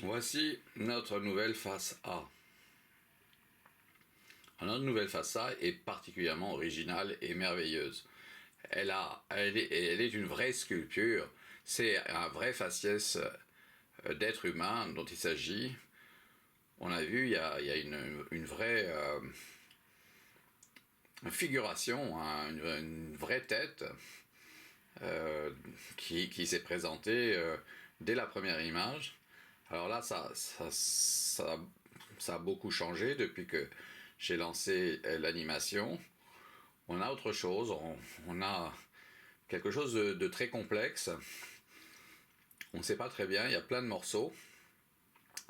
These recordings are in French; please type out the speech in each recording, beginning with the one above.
Voici notre nouvelle face A. Notre nouvelle face A est particulièrement originale et merveilleuse. Elle est une vraie sculpture, c'est un vrai faciès d'être humain dont il s'agit. On a vu, il y a une vraie figuration, hein, une vraie tête qui s'est présentée dès la première image. Alors là, ça a beaucoup changé depuis que j'ai lancé l'animation. On a autre chose, on a quelque chose de très complexe. On ne sait pas très bien, il y a plein de morceaux,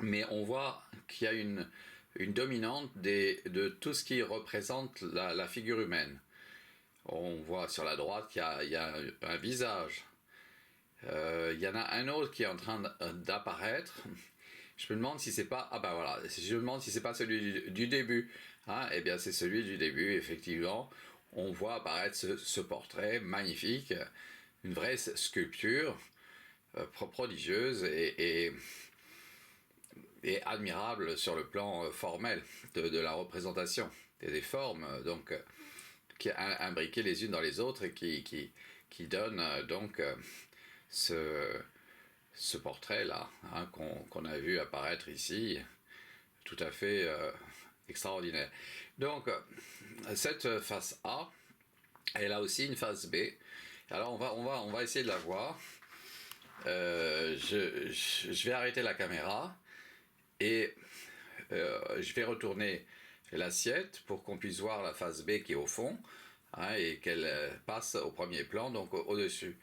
mais on voit qu'il y a une dominante de tout ce qui représente la figure humaine. On voit sur la droite qu'il y a un visage. Il y en a un autre qui est en train d'apparaître. Je me demande si c'est pas je me demande si c'est pas celui du début. Hein, eh bien c'est celui du début, effectivement. On voit apparaître ce portrait magnifique, une vraie sculpture prodigieuse et admirable sur le plan formel de la représentation et des formes, donc qui imbriquées les unes dans les autres et qui donnent donc ce portrait-là, hein, qu'on a vu apparaître ici, tout à fait extraordinaire. Donc, cette face A, elle a aussi une face B. Alors, on va essayer de la voir. Je vais arrêter la caméra et je vais retourner l'assiette pour qu'on puisse voir la face B qui est au fond, hein, et qu'elle passe au premier plan, donc au-dessus.